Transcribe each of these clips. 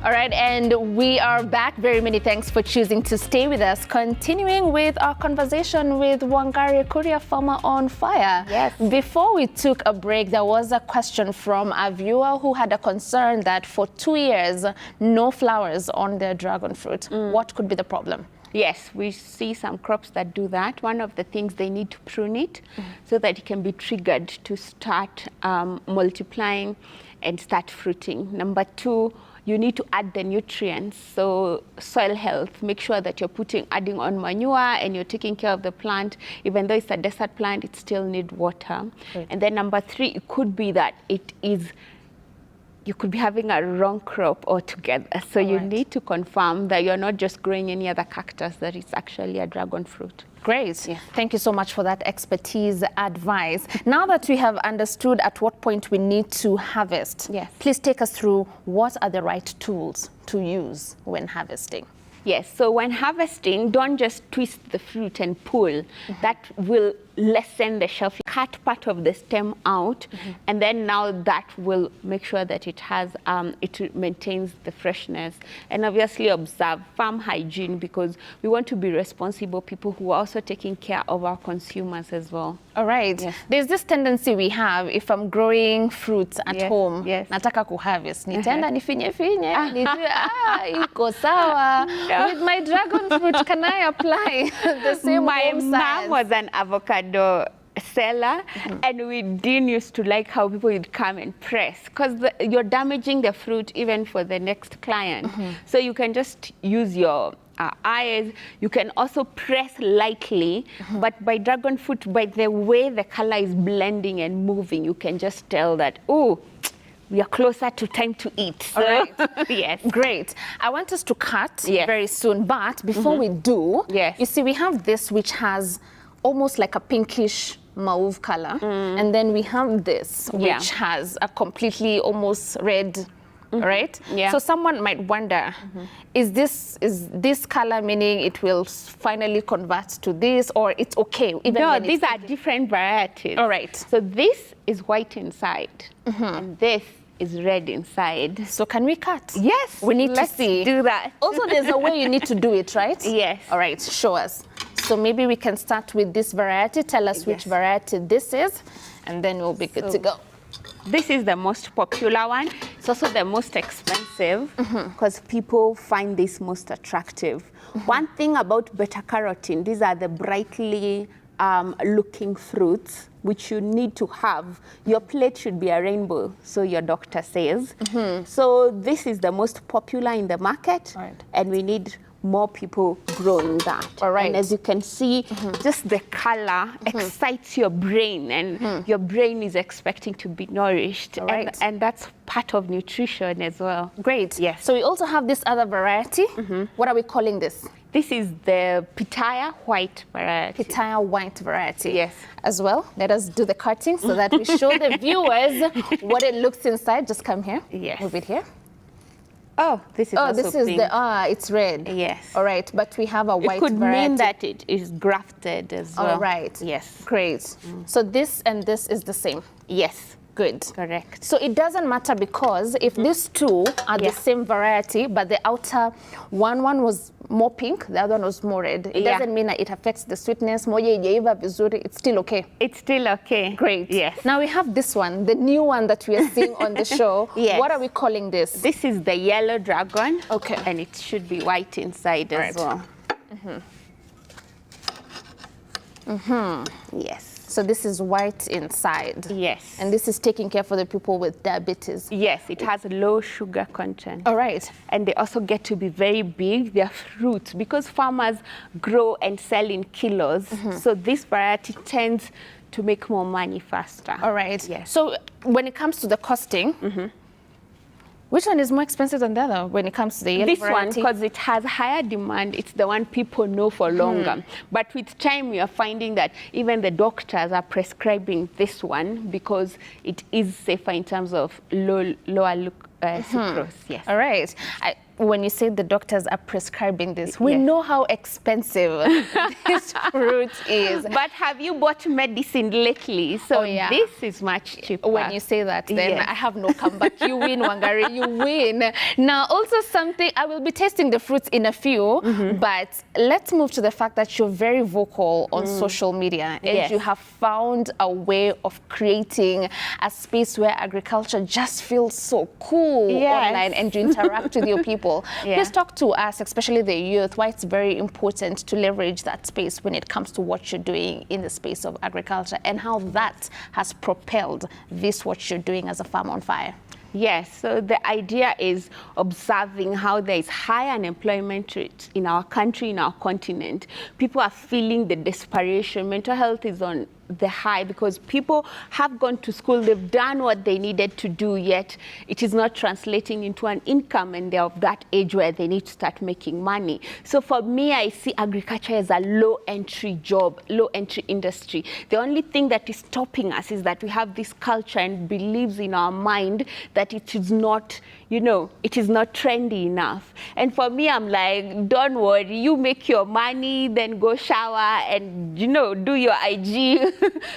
All right, and we are back. Very many thanks for choosing to stay with us. Continuing with our conversation with Wangari Kuria, Farmer on Fire. Yes. Before we took a break, there was a question from a viewer who had a concern that for 2 years, no flowers on their dragon fruit. What could be the problem? Yes, we see some crops that do that. One of the things, they need to prune it so that it can be triggered to start multiplying and start fruiting. Number two, you need to add the nutrients, so soil health. Make sure that you're adding on manure and you're taking care of the plant. Even though it's a desert plant, it still needs water. Okay. And then number three, it could be that you could be having a wrong crop altogether. So you need to confirm that you're not just growing any other cactus, that it's actually a dragon fruit. Great. Yeah. Thank you so much for that expertise advice. Now that we have understood at what point we need to harvest, please take us through what are the right tools to use when harvesting. Yes, so when harvesting, don't just twist the fruit and pull. That will lessen the shelf. Cut part of the stem out, and then now that will make sure that it has, it maintains the freshness. And obviously observe farm hygiene, because we want to be responsible people who are also taking care of our consumers as well. All right. Yes. There's this tendency we have, if I'm growing fruits at home, nataka kuharvest, nitenda nifinye, iko sawa. With my dragon fruit, can I apply the same? My mom was an avocado seller, and we didn't used to like how people would come and press, because you're damaging the fruit even for the next client. So you can just use your eyes. You can also press lightly, but by dragon fruit, by the way the color is blending and moving, you can just tell that, oh, we are closer to time to eat. So, all right. Yes. Great. I want us to cut very soon, but before we do, you see we have this which has almost like a pinkish mauve color, and then we have this which has a completely almost red, right? Yeah. So someone might wonder, is this color meaning it will finally convert to this, or it's okay? Even no, these are different varieties. All right. So this is white inside, and this is red inside. So can we cut? Yes. We need Let's to see. do that. Also, there's a way you need to do it, right? Yes. All right, show us. So maybe we can start with this variety. Tell us which variety this is, and then we'll be good to go. This is the most popular one. It's also the most expensive, because people find this most attractive. One thing about beta carotene, these are the brightly looking fruits which you need to have. Your plate should be a rainbow, so your doctor says. So this is the most popular in the market, and we need more people growing that. All right. And as you can see, just the color excites your brain, and your brain is expecting to be nourished. All right. And that's part of nutrition as well. Great. Yes. So we also have this other variety. What are we calling this? This is the pitaya white variety. Pitaya white variety. Yes. As well, let us do the cutting so that we show the viewers what it looks inside. Just come here. Yes. Move it here. Oh, this is also this is pink. It's red. Yes. All right, but we have a white variety. It could variety. mean that it is grafted as well. All right. Yes. Great. So this and this is the same. Yes. Good. Correct. So it doesn't matter, because if these two are the same variety, but the outer one was more pink, the other one was more red, it doesn't mean that it affects the sweetness. It's still okay. It's still okay. Great. Yes. Now we have this one, the new one that we are seeing on the show. Yes. What are we calling this? This is the yellow dragon. Okay. And it should be white inside as well. Yes. So this is white inside. Yes. And this is taking care for the people with diabetes. Yes, it has low sugar content. All right. And they also get to be very big. They're fruits, because farmers grow and sell in kilos. So this variety tends to make more money faster. All right. Yes. So when it comes to the costing, which one is more expensive than the other when it comes to the yellow variety? This one, because it has higher demand, it's the one people know for longer. But with time, we are finding that even the doctors are prescribing this one, because it is safer in terms of lower sucrose. Yes. All right. when you say the doctors are prescribing this, we know how expensive this fruit is. But have you bought medicine lately? So this is much cheaper. When you say that, then I have no comeback. You win, Wangari, you win. Now, also something, I will be tasting the fruits in a few, but let's move to the fact that you're very vocal on social media, and you have found a way of creating a space where agriculture just feels so cool online, and you interact with your people. Please talk to us, especially the youth, why it's very important to leverage that space when it comes to what you're doing in the space of agriculture, and how that has propelled this, what you're doing as a Farm on Fire. Yes, so the idea is observing how there is high unemployment rate in our country, in our continent. People are feeling the desperation. Mental health is on the high because people have gone to school, they've done what they needed to do, yet it is not translating into an income, and they're of that age where they need to start making money. So for me, I see agriculture as a low-entry job, low-entry industry. The only thing that is stopping us is that we have this culture and beliefs in our mind that it is not, you know, it is not trendy enough. And for me, I'm like, don't worry, you make your money, then go shower and, you know, do your IG.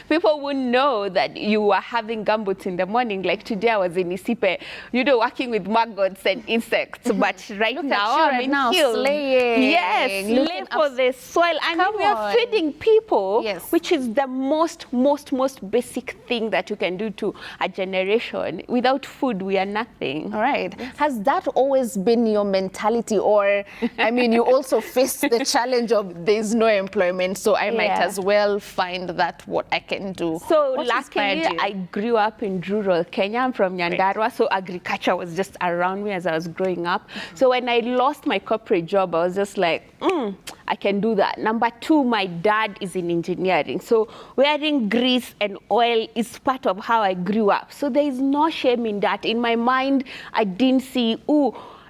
People wouldn't know that you are having gumboots in the morning. Like today I was in Isipe, you know, working with maggots and insects. But right now I'm in hills. Slaying. Yes, slay for the soil. And we are feeding people, which is the most basic thing that you can do to a generation. Without food, we are nothing. All right. Has that always been your mentality? Or, I mean, you also face the challenge of there's no employment, so I might as well find that what I can do. So luckily, I grew up in rural Kenya. I'm from Nyandarua, so agriculture was just around me as I was growing up. So when I lost my corporate job, I was just like, I can do that. Number two, my dad is in engineering. So wearing grease and oil is part of how I grew up. So there is no shame in that. In my mind, I didn't see,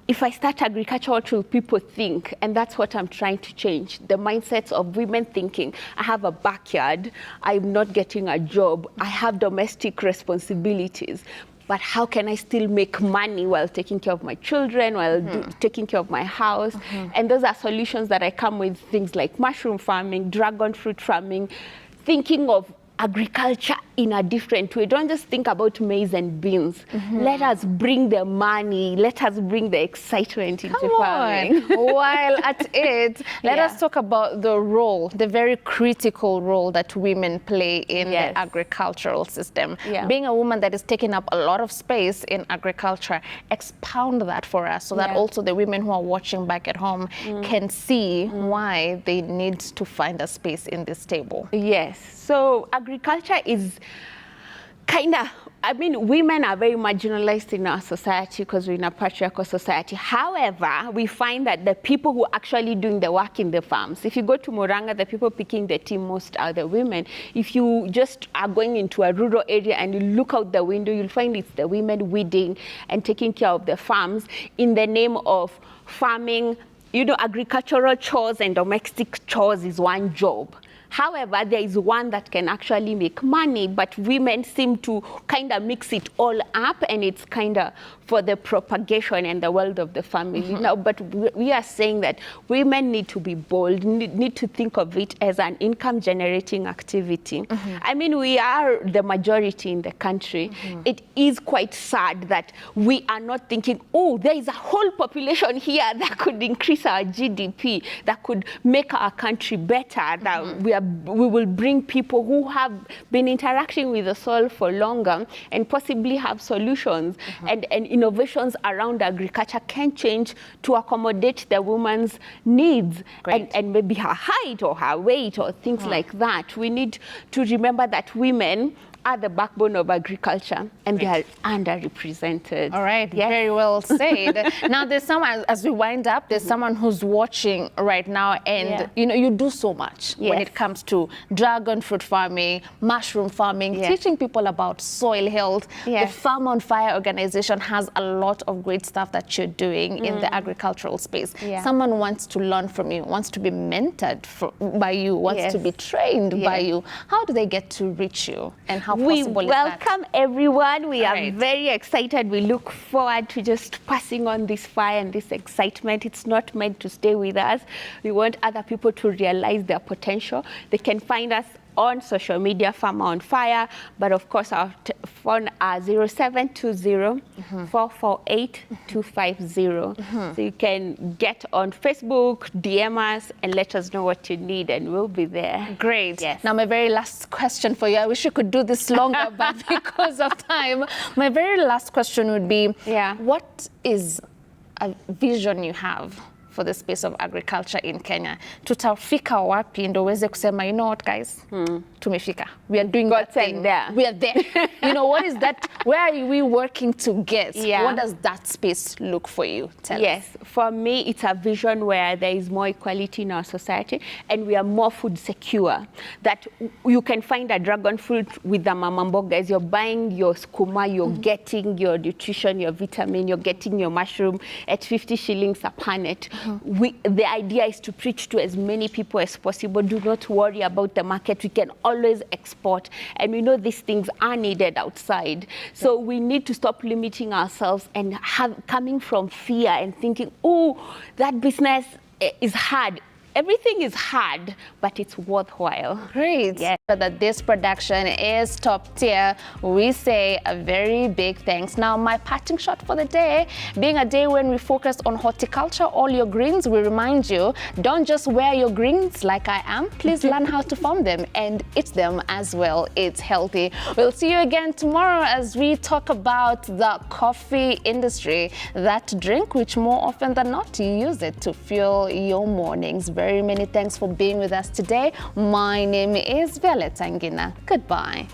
if I start agriculture, what will people think? And that's what I'm trying to change. The mindsets of women thinking, I have a backyard, I'm not getting a job, I have domestic responsibilities, but how can I still make money while taking care of my children, while taking care of my house? And those are solutions that I come with, things like mushroom farming, dragon fruit farming, thinking of agriculture in a different way. Don't just think about maize and beans. Let us bring the money. Let us bring the excitement into farming. While at it, let us talk about the role, the very critical role that women play in the agricultural system. Being a woman that is taking up a lot of space in agriculture, expound that for us so that also the women who are watching back at home can see why they need to find a space in this table. Yes. So agriculture is kind of, I mean, women are very marginalized in our society because we're in a patriarchal society. However, we find that the people who are actually doing the work in the farms, if you go to Muranga, the people picking the tea most are the women. If you just are going into a rural area and you look out the window, you'll find it's the women weeding and taking care of the farms in the name of farming. You know, agricultural chores and domestic chores is one job. However, there is one that can actually make money, but women seem to kind of mix it all up, and it's kind of for the propagation and the world of the family. Now, but we are saying that women need to be bold, need to think of it as an income-generating activity. I mean, we are the majority in the country. It is quite sad that we are not thinking, there is a whole population here that could increase our GDP, that could make our country better, that we will bring people who have been interacting with the soil for longer and possibly have solutions and innovations around agriculture can change to accommodate the woman's needs and maybe her height or her weight or things like that. We need to remember that women are the backbone of agriculture, and they are underrepresented. All right, very well said. Now, there's someone, as we wind up, there's someone who's watching right now, and you know, you do so much when it comes to dragon fruit farming, mushroom farming, teaching people about soil health. The Farm on Fire organization has a lot of great stuff that you're doing in the agricultural space. Someone wants to learn from you, wants to be mentored by you, wants to be trained by you. How do they get to reach you, and how how possible is that? We welcome everyone. We are very excited. We look forward to just passing on this fire and this excitement. It's not meant to stay with us. We want other people to realize their potential. They can find us on social media, Farmer on Fire, but of course our phone are 0720 448 250. So you can get on Facebook, DM us, and let us know what you need, and we'll be there. Great. Yes. Now, my very last question for you. I wish you could do this longer, but because of time, my very last question would be, what is a vision you have for the space of agriculture in Kenya? Tutafika wapi ndo uweze kusema, you know what guys, tumefika. We are doing that thing. There. We are there. You know, what is that? Where are we working to get? What does that space look for you? Tell us. For me, it's a vision where there is more equality in our society and we are more food secure. That you can find a dragon fruit with the mama mboga. As you're buying your skuma, you're getting your nutrition, your vitamin, you're getting your mushroom at 50 shillings a planet. The idea is to preach to as many people as possible. Do not worry about the market. We can always export. And we know these things are needed outside. So we need to stop limiting ourselves and coming from fear and thinking, oh, that business is hard. Everything is hard, but it's worthwhile. Great. So that this production is top tier, we say a very big thanks. Now, my parting shot for the day, being a day when we focus on horticulture, all your greens, we remind you, don't just wear your greens like I am. Please learn how to farm them and eat them as well. It's healthy. We'll see you again tomorrow as we talk about the coffee industry, that drink which more often than not you use it to fuel your mornings. Very many thanks for being with us today. My name is Violet Angina. Goodbye.